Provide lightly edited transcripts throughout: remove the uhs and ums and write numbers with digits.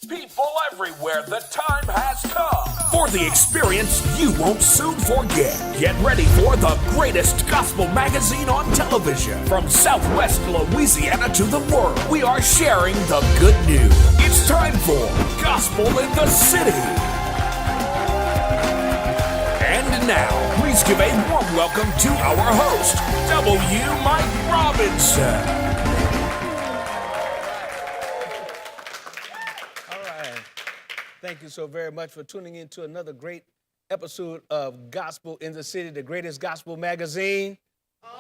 People everywhere, the time has come for the experience you won't soon forget. Get ready for the greatest gospel magazine on television. From Southwest Louisiana to the world, we are sharing the good news. It's time for Gospel in the City. And now, please give a warm welcome to our host, W. Mike Robinson. Thank you so very much for tuning in to another great episode of Gospel in the City, the greatest gospel magazine. All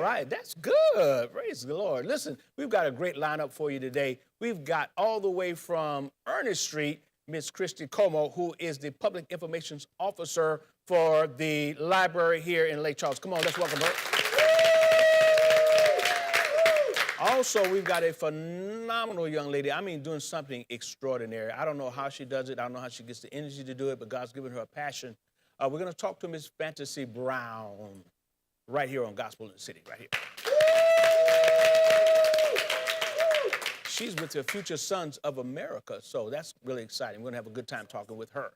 right, that's good. Praise the Lord. Listen, we've got a great lineup for you today. We've got all the way from Ernest Street, Miss Christy Como, who is the Public Information Officer for the library here in Lake Charles. Come on, let's welcome her. Also, we've got a phenomenal young lady. I mean, doing something extraordinary. I don't know how she does it. I don't know how she gets the energy to do it, but God's given her a passion. We're going to talk to Miss Fantasy Brown right here on Gospel in the City, right here. She's with the Future Sons of America, so that's really exciting. We're going to have a good time talking with her.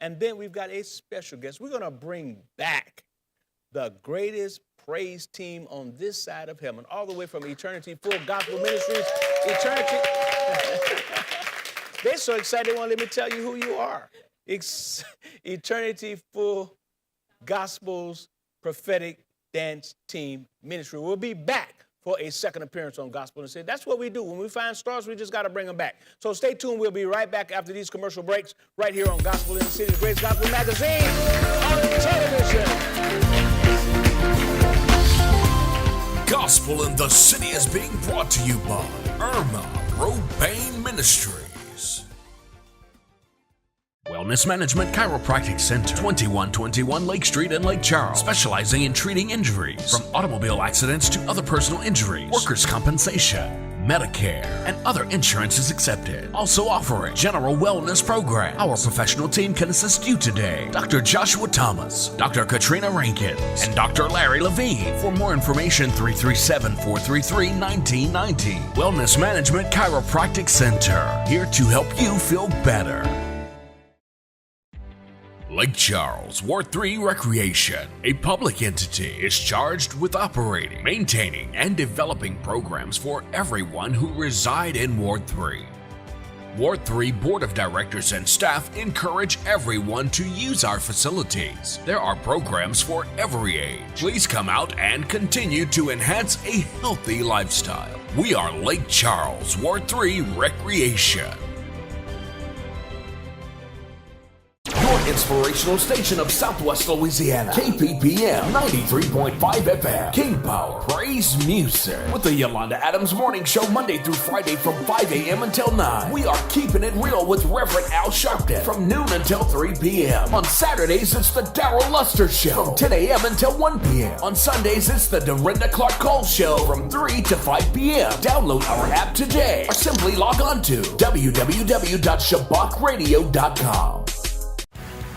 And then we've got a special guest. We're going to bring back the greatest praise team on this side of heaven, all the way from Eternity Full Gospel Ministries. Eternity. They're so excited, they won't let me tell you who you are. Eternity Full Gospel's Prophetic Dance Team Ministry. We'll be back for a second appearance on Gospel in the City. That's what we do. When we find stars, we just got to bring them back. So stay tuned. We'll be right back after these commercial breaks right here on Gospel in the City, the greatest gospel magazine on television. Gospel in the City is being brought to you by Irma Robain Ministries. Wellness Management Chiropractic Center, 2121 Lake Street in Lake Charles, specializing in treating injuries from automobile accidents to other personal injuries, workers' compensation, Medicare, and other insurances accepted. Also offering general wellness program. Our professional team can assist you today. Dr. Joshua Thomas, Dr. Katrina Rankins, and Dr. Larry Levine. For more information, 337-433-1990. Wellness Management Chiropractic Center, here to help you feel better. Lake Charles Ward 3 Recreation, a public entity, is charged with operating, maintaining, and developing programs for everyone who reside in Ward 3. Ward 3 Board of Directors and staff encourage everyone to use our facilities. There are programs for every age. Please come out and continue to enhance a healthy lifestyle. We are Lake Charles Ward 3 Recreation. Inspirational station of Southwest Louisiana, KPPM 93.5 FM, King Power, Praise Music, with the Yolanda Adams Morning Show Monday through Friday from 5 a.m. until 9. We are keeping it real with Reverend Al Sharpton from noon until 3 p.m. On Saturdays, it's the Darrell Luster Show from 10 a.m. until 1 p.m. On Sundays, it's the Dorinda Clark Cole Show from 3 to 5 p.m. Download our app today or simply log on to www.shabakradio.com.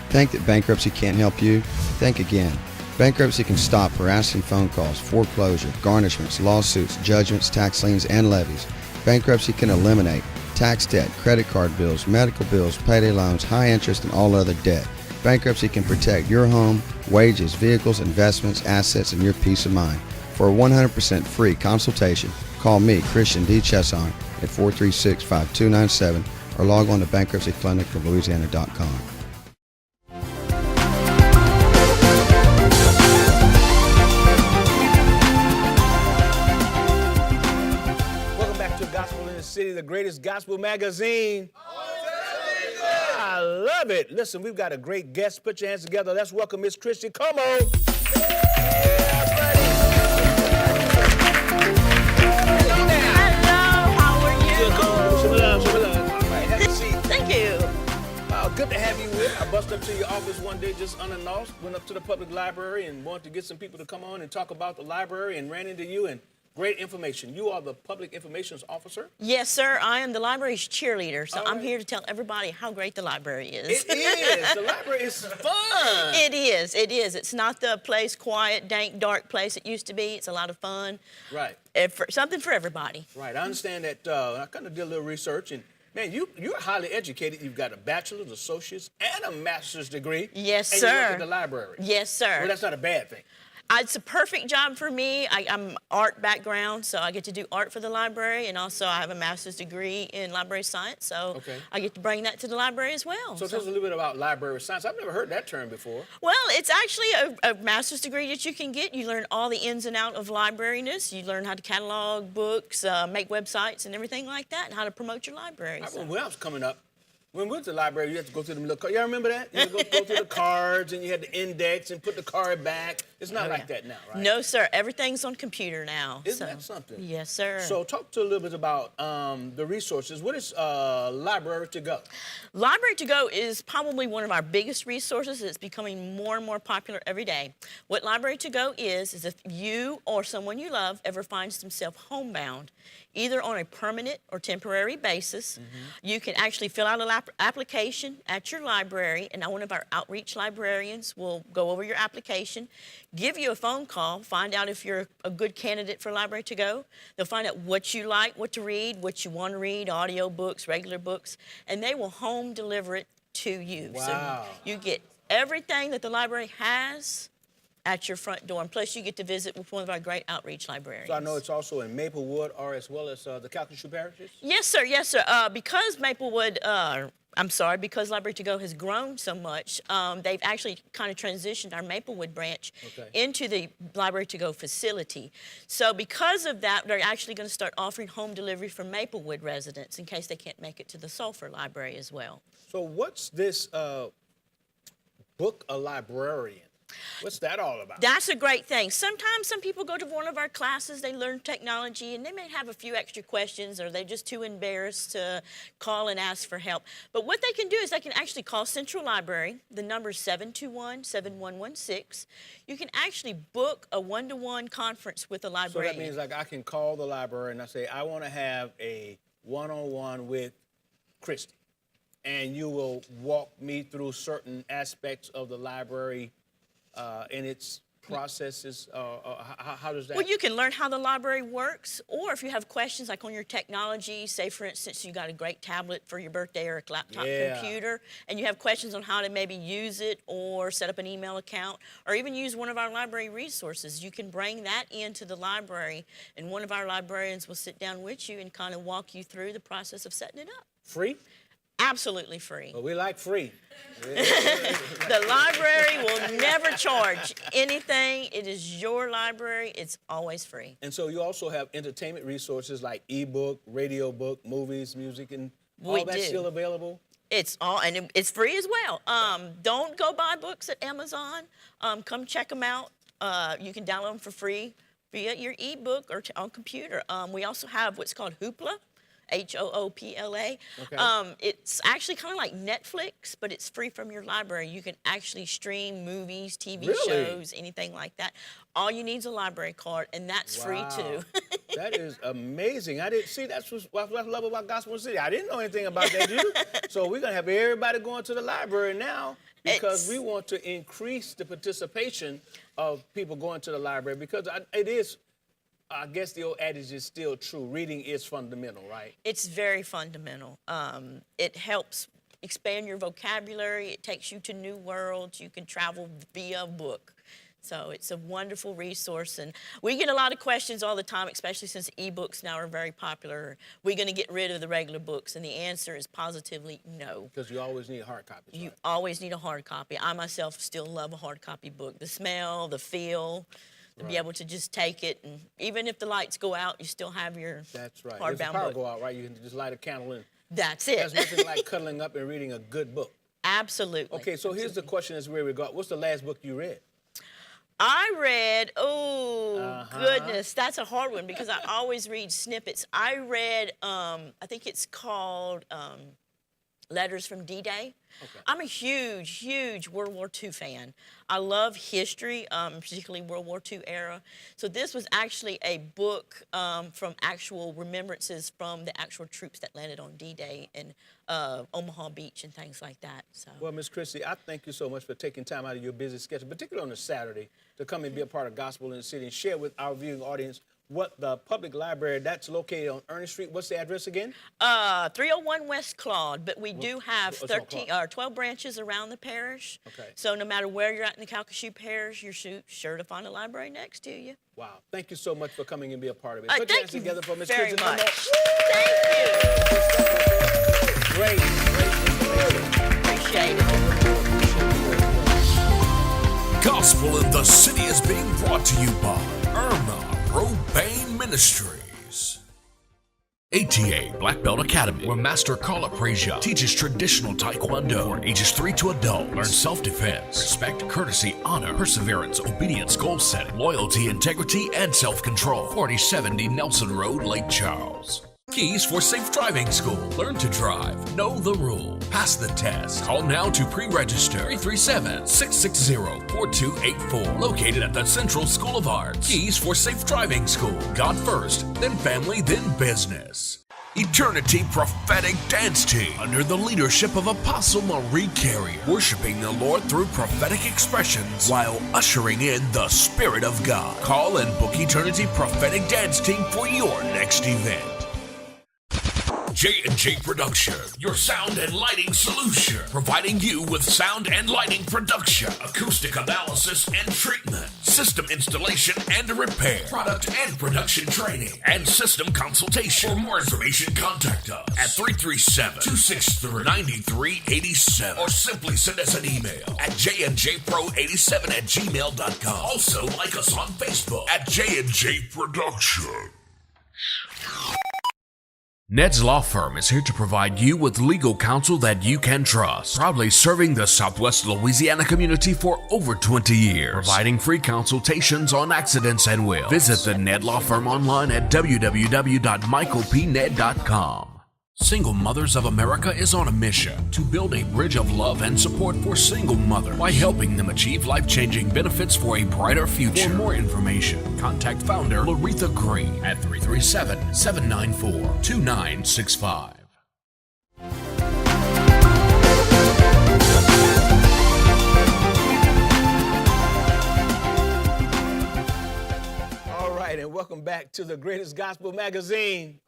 Think that bankruptcy can't help you? Think again. Bankruptcy can stop harassing phone calls, foreclosure, garnishments, lawsuits, judgments, tax liens, and levies. Bankruptcy can eliminate tax debt, credit card bills, medical bills, payday loans, high interest, and all other debt. Bankruptcy can protect your home, wages, vehicles, investments, assets, and your peace of mind. For a 100% free consultation, call me, Christian D. Chesson, at 436-5297 or log on to bankruptcyclinicoflouisiana.com. City, the greatest gospel magazine. I love it. Listen, we've got a great guest. Put your hands together. Let's welcome Miss Christy Como. Hello, how are you? Some love. All right, have a seat. Thank you. Good to have you with. I busted up to your office one day just unannounced, went up to the public library and wanted to get some people to come on and talk about the library and ran into you and great information. You are the Public Information Officer? Yes, sir. I am the library's cheerleader, so I'm here to tell everybody how great the library is. It is. The library is fun. It is. It is. It's not the place, quiet, dank, dark place it used to be. It's a lot of fun. Right. Something for everybody. Right. I understand that. I kind of did a little research, and Man, you're highly educated. You've got a bachelor's, associate's, and a master's degree. Yes, and sir. And you work at the library. Yes, sir. Well, that's not a bad thing. It's a perfect job for me. I'm art background, so I get to do art for the library, and also I have a master's degree in library science, so I get to bring that to the library as well. So tell us a little bit about library science. I've never heard that term before. Well, it's actually a master's degree that you can get. You learn all the ins and outs of librariness. You learn how to catalog books, make websites, and everything like that, and how to promote your library. When I was coming up, when we went to the library, you had to go through them little cards. Y'all remember that? You had to go through the cards, and you had to index and put the card back. It's not like that now, right? No, sir. Everything's on computer now. Isn't that something? Yes, sir. So talk to a little bit about the resources. What is Library to Go? Library to Go is probably one of our biggest resources. It's becoming more and more popular every day. What Library to Go is if you or someone you love ever finds themselves homebound, either on a permanent or temporary basis, you can actually fill out an application at your library, and one of our outreach librarians will go over your application, give you a phone call, find out if you're a good candidate for Library to Go. They'll find out what you like, what to read, what you want to read, audio books, regular books, and they will home deliver it to you. Wow. So you get everything that the library has at your front door, and plus you get to visit with one of our great outreach librarians. So I know it's also in Maplewood, or as well as the Calcasieu parishes? Yes, sir. Yes, sir. Because because Library to Go has grown so much, they've actually kind of transitioned our Maplewood branch into the Library to Go facility. So because of that, they're actually going to start offering home delivery for Maplewood residents in case they can't make it to the Sulphur Library as well. So what's this Book a Librarian? What's that all about? That's a great thing. Sometimes some people go to one of our classes, they learn technology, and they may have a few extra questions, or they're just too embarrassed to call and ask for help. But what they can do is they can actually call Central Library. The number is 721-7116. You can actually book a one-to-one conference with a librarian. So that means like I can call the library and I say, I want to have a one-on-one with Christy. And you will walk me through certain aspects of the library and its processes. How does that? Well, you can learn how the library works, or if you have questions like on your technology, say for instance you got a great tablet for your birthday or a laptop computer, and you have questions on how to maybe use it or set up an email account, or even use one of our library resources, you can bring that into the library, and one of our librarians will sit down with you and kind of walk you through the process of setting it up. Free? Absolutely free. Well, we like free. The library will never charge anything. It is your library. It's always free. And so you also have entertainment resources like ebook, radio book, movies, music, and all that's still available? It's all, and it's free as well. Don't go buy books at Amazon. Come check them out. You can download them for free via your ebook or on computer. We also have what's called Hoopla. Hoopla. Okay. It's actually kind of like Netflix, but it's free from your library. You can actually stream movies, TV shows, anything like that. All you need is a library card, and that's free too. That is amazing. I didn't see that's what I love about Gospel City. I didn't know anything about that, did you? So we're gonna have everybody going to the library now because we want to increase the participation of people going to the library because it is. I guess the old adage is still true. Reading is fundamental, right? It's very fundamental. It helps expand your vocabulary. It takes you to new worlds. You can travel via book. So it's a wonderful resource. And we get a lot of questions all the time, especially since ebooks now are very popular. We're going to get rid of the regular books? And the answer is positively no. Because you always need hard copies, You right? always need a hard copy. I myself still love a hard copy book. The smell, the feel. To be able to just take it, and even if the lights go out, you still have your That's right. hardbound If the power book. go out, right, you can just light a candle and That's it. there's nothing like cuddling up and reading a good book. Absolutely. Okay, so here's the question as we regard. What's the last book you read? I read, goodness, that's a hard one because I always read snippets. I read, I think it's called Letters from D-Day. Okay. I'm a huge, huge World War II fan. I love history, particularly World War II era. So this was actually a book from actual remembrances from the actual troops that landed on D-Day and Omaha Beach and things like that. So. Well, Ms. Christy, I thank you so much for taking time out of your busy schedule, particularly on a Saturday, to come and be a part of Gospel in the City and share with our viewing audience what the public library that's located on Ernest Street. What's the address again? 301 West Claude, but we do have what's on 12 branches around the parish. Okay. So no matter where you're at in the Calcasieu Parish, you're sure to find a library next to you. Wow. Thank you so much for coming and be a part of it. Thank Put your hands you together for Ms. very Kirsten much. Lummo. Thank you. Great information. Appreciate it. Gospel in the City is being brought to you by Irma Robane Ministries. ATA Black Belt Academy, where Master Carla Preja teaches traditional Taekwondo for ages 3 to adult. Learn self-defense, respect, courtesy, honor, perseverance, obedience, goal setting, loyalty, integrity, and self-control. 4070 Nelson Road, Lake Charles. Keys for Safe Driving School. Learn to drive. Know the rule. Pass the test. Call now to pre-register. 337-660-4284. Located at the Central School of Arts. Keys for Safe Driving School. God first, then family, then business. Eternity Prophetic Dance Team, under the leadership of Apostle Marie Carrier, worshiping the Lord through prophetic expressions while ushering in the Spirit of God. Call and book Eternity Prophetic Dance Team for your next event. J&J Production, your sound and lighting solution, providing you with sound and lighting production, acoustic analysis and treatment, system installation and repair, product and production training, and system consultation. For more information, contact us at 337-263-9387 or simply send us an email at jnjpro87@gmail.com. Also, like us on Facebook at J&J Production. Ned's Law Firm is here to provide you with legal counsel that you can trust. Proudly serving the Southwest Louisiana community for over 20 years. Providing free consultations on accidents and wills. Visit the Ned Law Firm online at www.michaelpned.com. Single Mothers of America is on a mission to build a bridge of love and support for single mothers by helping them achieve life-changing benefits for a brighter future. For more information, contact founder Laretha Green at 337-794-2965. All right, and welcome back to the greatest gospel magazine.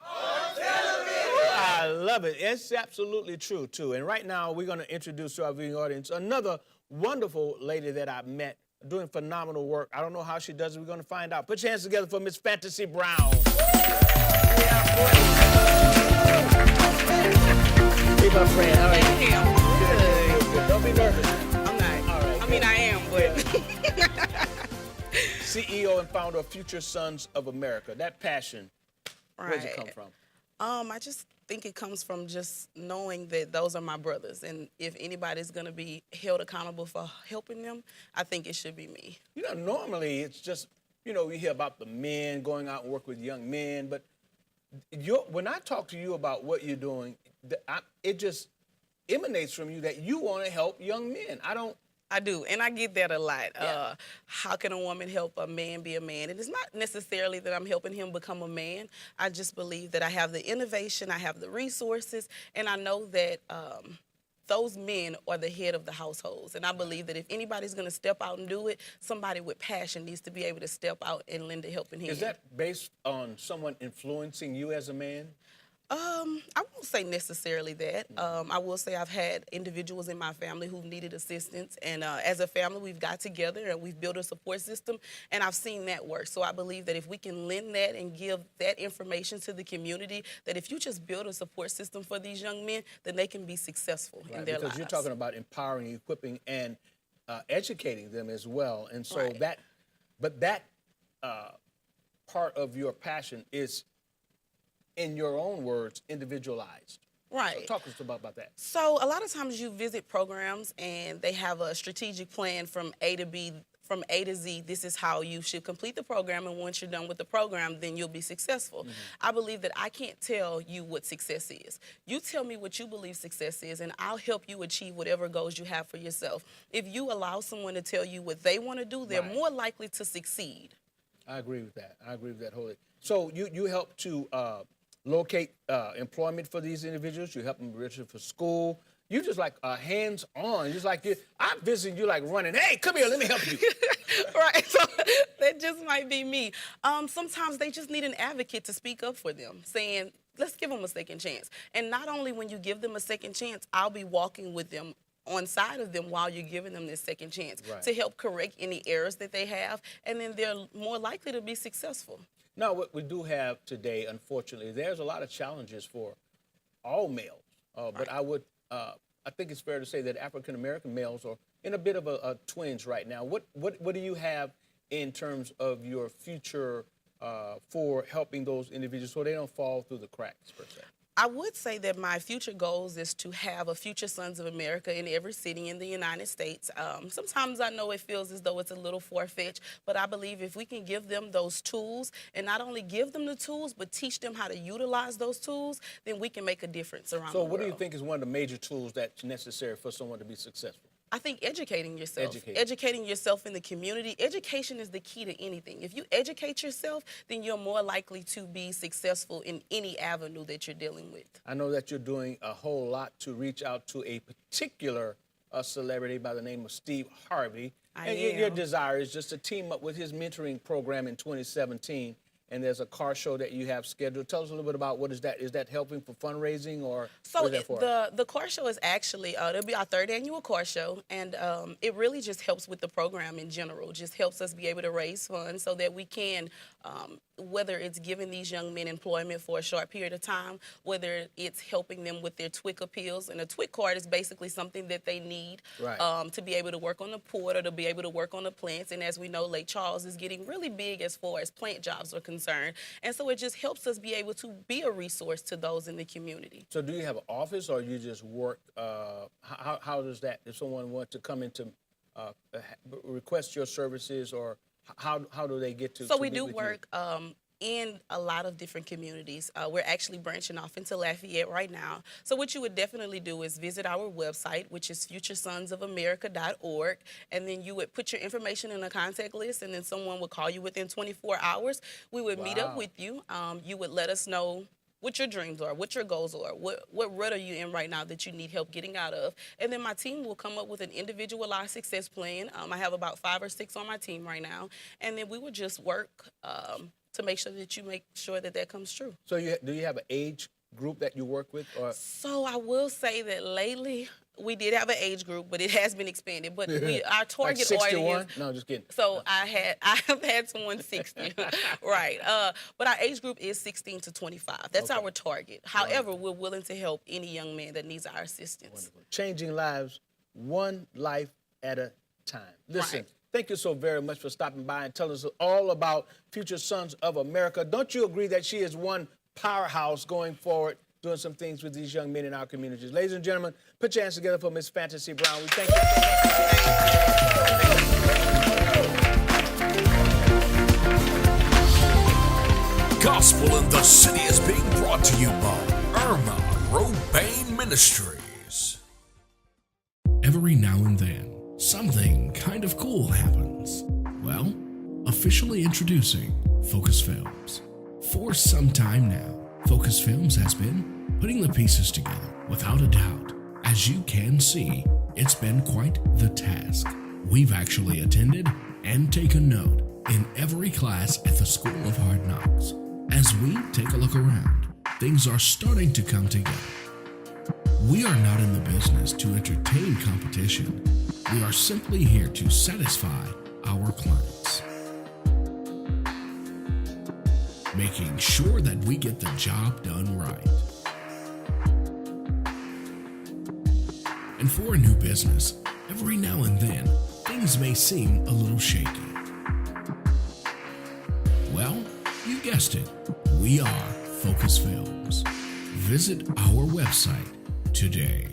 I love it. It's absolutely true, too. And right now, we're going to introduce to our viewing audience another wonderful lady that I met doing phenomenal work. I don't know how she does it. We're going to find out. Put your hands together for Miss Fantasy Brown. Hey, my friend. All right. Thank you. Good. Don't be nervous. I'm not. All right. I mean, I am, but CEO and founder of Future Sons of America. That passion, where does it come Right. from? I just think it comes from just knowing that those are my brothers, and if anybody's gonna be held accountable for helping them, I think it should be me. You know, normally it's just, we hear about the men going out and work with young men, but when I talk to you about what you're doing, it just emanates from you that you want to help young men. I do, and I get that a lot. Yeah. How can a woman help a man be a man? And it's not necessarily that I'm helping him become a man. I just believe that I have the innovation, I have the resources, and I know that those men are the head of the households. And I believe that if anybody's going to step out and do it, somebody with passion needs to be able to step out and lend a helping hand. Is that based on someone influencing you as a man? I won't say necessarily that. I will say I've had individuals in my family who've needed assistance, and as a family, we've got together and we've built a support system, and I've seen that work. So I believe that if we can lend that and give that information to the community, that if you just build a support system for these young men, then they can be successul in their lives. Because you're talking about empowering, equipping, and educating them as well. And so Right. that part of your passion is, in your own words, individualized. Right. So talk to us about that. So a lot of times you visit programs and they have a strategic plan from A to B, from A to Z. This is how you should complete the program, and once you're done with the program, then you'll be successful. I believe that I can't tell you what success is. You tell me what you believe success is, and I'll help you achieve whatever goals you have for yourself. If you allow someone to tell you what they want to do, they're Right. more likely to succeed. I agree with that. I agree with that wholly. So you help to locate employment for these individuals. You help them register for school. You just like hands-on. Just like I visit you like running. Hey, come here, let me help you. Right, so that just might be me. Sometimes they just need an advocate to speak up for them, saying, let's give them a second chance. And not only when you give them a second chance, I'll be walking with them on side of them while you're giving them this second chance to help correct any errors that they have, and then they're more likely to be successful. Now, what we do have today, unfortunately, there's a lot of challenges for all males, but I think it's fair to say that African-American males are in a bit of a twinge right now. What do you have in terms of your future for helping those individuals so they don't fall through the cracks, per se? I would say that my future goals is to have a Future Sons of America in every city in the United States. Sometimes I know it feels as though it's a little far-fetched, but I believe if we can give them those tools, and not only give them the tools, but teach them how to utilize those tools, then we can make a difference around the world. So what do you think is one of the major tools that's necessary for someone to be successful? I think educating yourself, educating yourself in the community. Education is the key to anything. If you educate yourself, then you're more likely to be successful in any avenue that you're dealing with. I know that you're doing a whole lot to reach out to a particular celebrity by the name of Steve Harvey. Your desire is just to team up with his mentoring program in 2017. And there's a car show that you have scheduled. Tell us a little bit about what is that? Is that helping for fundraising, or so what is that for? The car show is actually it'll be our 3rd annual car show, and it really just helps with the program in general. Just helps us be able to raise funds so that we can, whether it's giving these young men employment for a short period of time, whether it's helping them with their TWIC appeals, and a TWIC card is basically something that they need to be able to work on the port or to be able to work on the plants. And as we know, Lake Charles is getting really big as far as plant jobs are concerned. And so it just helps us be able to be a resource to those in the community. So do you have an office, or you just work? How does that, if someone wants to come in to request your services, or how do they get to? So we do work in a lot of different communities. We're actually branching off into Lafayette right now. So what you would definitely do is visit our website, which is futuresonsofamerica.org, and then you would put your information in a contact list, and then someone would call you within 24 hours. We would meet up with you. You would let us know what your dreams are, what your goals are, what rut are you in right now that you need help getting out of. And then my team will come up with an individualized success plan. I have about 5 or 6 on my team right now. And then we would just work to make sure that you make sure that that comes true. So do you have an age group that you work with? Or? So I will say that lately we did have an age group, but it has been expanded. But our target like 61? audience. No, just kidding. So I have had someone 60, right? But our age group is 16 to 25. That's our target. However, we're willing to help any young man that needs our assistance. Wonderful. Changing lives, one life at a time. Listen. Thank you so very much for stopping by and telling us all about Future Sons of America. Don't you agree that she is one powerhouse going forward, doing some things with these young men in our communities? Ladies and gentlemen, put your hands together for Miss Fantasy Brown. We thank you so much. Gospel in the City is being brought to you by Irma Robain Ministries. Every now and then, something kind of cool happens. Well, officially introducing Focus Films. For some time now, Focus Films has been putting the pieces together without a doubt. As you can see, it's been quite the task. We've actually attended and taken note in every class at the School of Hard Knocks. As we take a look around, things are starting to come together. We are not in the business to entertain competition. We are simply here to satisfy our clients, making sure that we get the job done right. And for a new business, every now and then, things may seem a little shaky. Well, you guessed it, we are Focus Films. Visit our website today.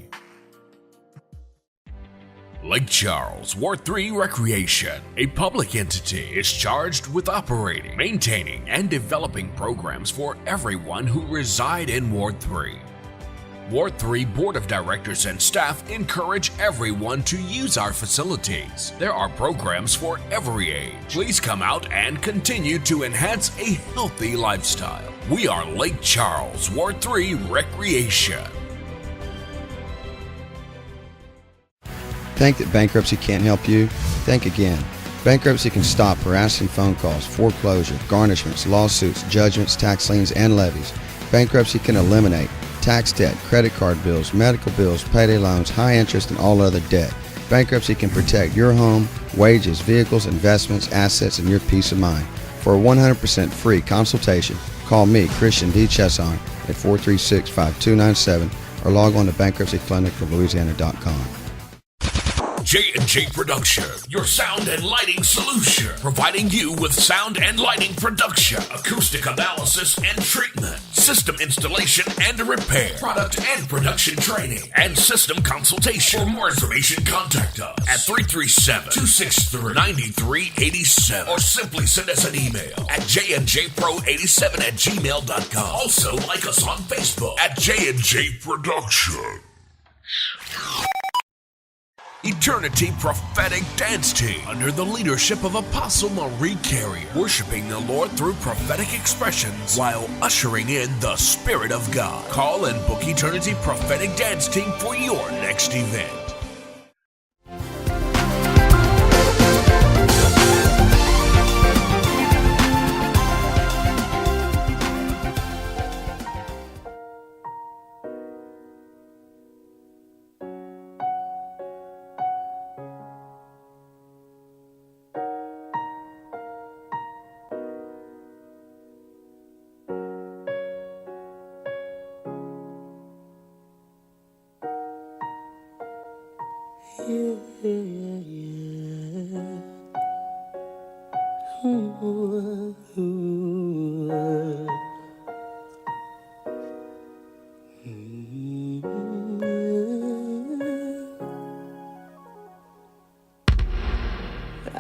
Lake Charles Ward 3 Recreation, a public entity, is charged with operating, maintaining, and developing programs for everyone who reside in Ward 3. Ward 3 Board of Directors and staff encourage everyone to use our facilities. There are programs for every age. Please come out and continue to enhance a healthy lifestyle. We are Lake Charles Ward 3 Recreation. Think that bankruptcy can't help you? Think again. Bankruptcy can stop harassing phone calls, foreclosure, garnishments, lawsuits, judgments, tax liens, and levies. Bankruptcy can eliminate tax debt, credit card bills, medical bills, payday loans, high interest, and all other debt. Bankruptcy can protect your home, wages, vehicles, investments, assets, and your peace of mind. For a 100% free consultation, call me, Christian D. Chesson, at 436-5297 or log on to bankruptcyclinicoflouisiana.com. J&J Production, your sound and lighting solution, providing you with sound and lighting production, acoustic analysis and treatment, system installation and repair, product and production training, and system consultation. For more information, contact us at 337-263-9387 or simply send us an email at jnjpro87@gmail.com. Also, like us on Facebook at J&J Production. Eternity Prophetic Dance Team, under the leadership of Apostle Marie Carrier, worshiping the Lord through prophetic expressions while ushering in the Spirit of God. Call and book Eternity Prophetic Dance Team for your next event.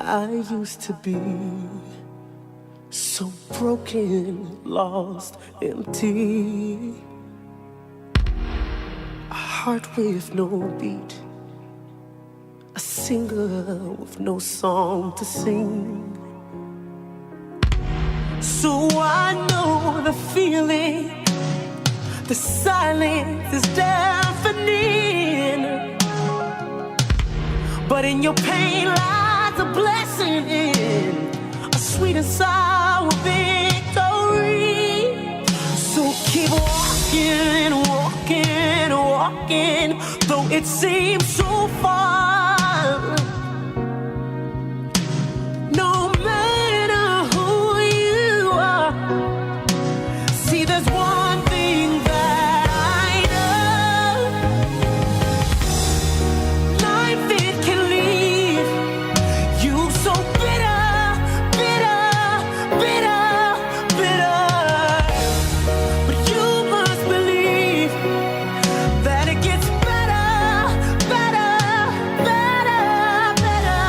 I used to be so broken, lost, empty. A heart with no beat, a singer with no song to sing. So I know the feeling, the silence is deafening. But in your pain lies a blessing in a sweet and sour victory. So keep walking, walking, walking, though it seems so far. No matter who you are, see there's one thing that I know. Life, it can leave you so bitter, bitter, bitter, bitter. But you must believe that it gets better, better, better, better.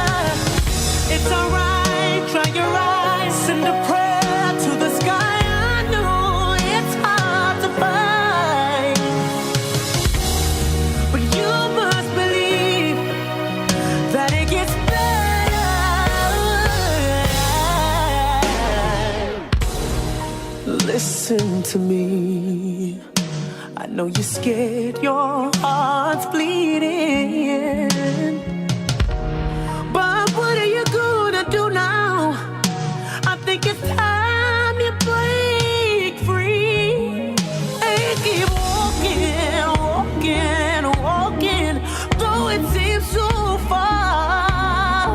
It's alright, dry your eyes, send a prayer to the sky. I know it's hard to find, but you must believe that it gets better. Listen to me. I know you're scared, your heart's bleeding. But what are you gonna do now? I think it's time you break free and keep walking, walking, walking, though it seems so far.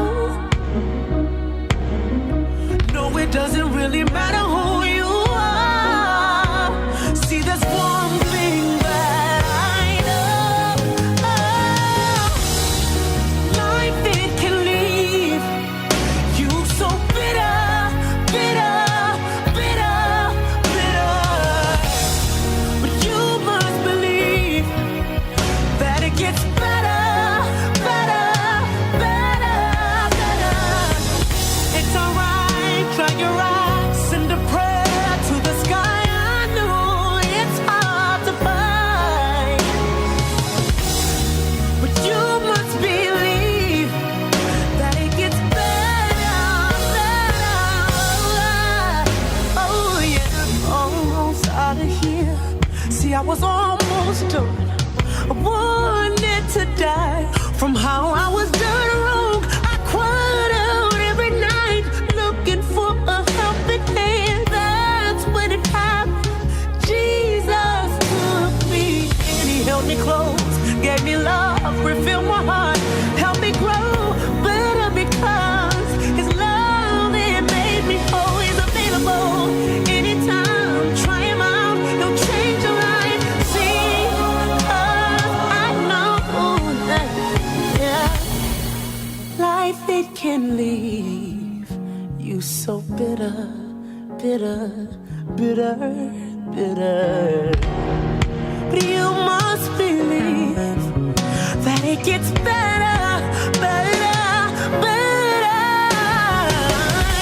No, it doesn't really matter who you are. See, there's one thing that I know. Life, it can leave you so bitter, bitter, bitter, bitter. But you must believe that it gets better, better, better, better. It's alright, dry your eyes, send a prayer to the sky. I know it's hard to find, but you must believe that it gets better, better. Oh yeah, almost out of here. See, I was almost done. I wanted to die from how I was done wrong. I cried out every goals, gave me love, refilled my heart, helped me grow better because his love, it made me whole. He's available anytime. Try him out, he'll change your life. See, I know that, yeah, life, it can leave you so bitter, bitter, bitter, bitter. But you must believe that it gets better, better, better.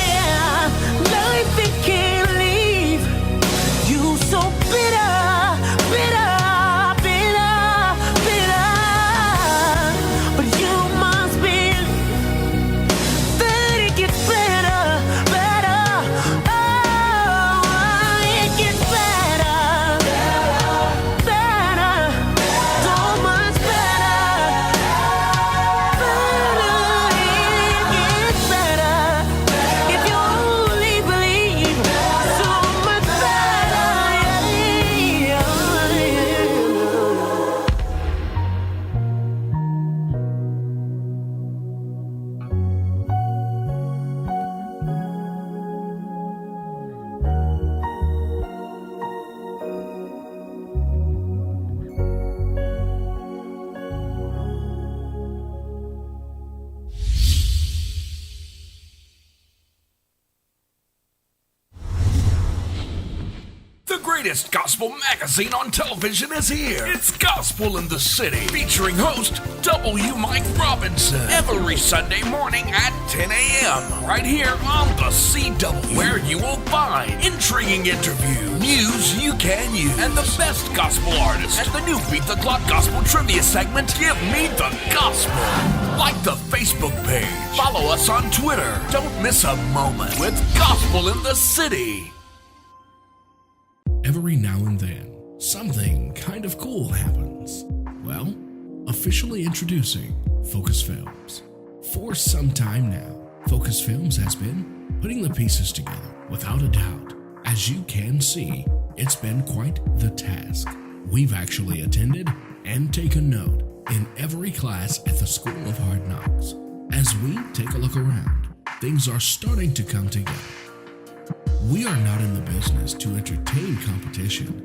Yeah, life, it can leave you so bitter, bitter, bitter, bitter. But you must believe that it gets better, better. Oh, it gets better, better, so much better, better. It gets better if you only believe. So much better, yeah. The greatest gospel magazine on television is here. It's Gospel in the City, featuring host W. Mike Robinson, every Sunday morning at 10 a.m. right here on the CW, where you will find intriguing interviews, news you can use, and the best gospel artists. And the new Beat the Clock Gospel Trivia segment, Give Me the Gospel. Like the Facebook page, follow us on Twitter. Don't miss a moment with Gospel in the City. Every now and then, something kind of cool happens. Well, officially introducing Focus Films. For some time now, Focus Films has been putting the pieces together, without a doubt. As you can see, it's been quite the task. We've actually attended and taken note in every class at the School of Hard Knocks. As we take a look around, things are starting to come together. We are not in the business to entertain competition.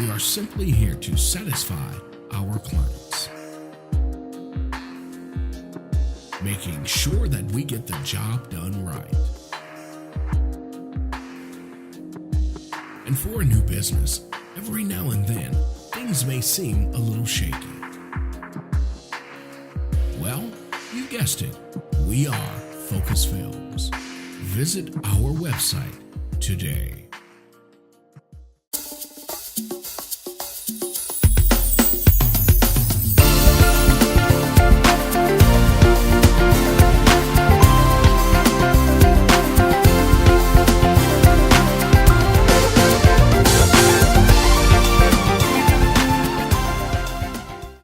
We are simply here to satisfy our clients, making sure that we get the job done right. And for a new business, every now and then, things may seem a little shaky. Well, you guessed it, we are Focus Films. Visit our website today.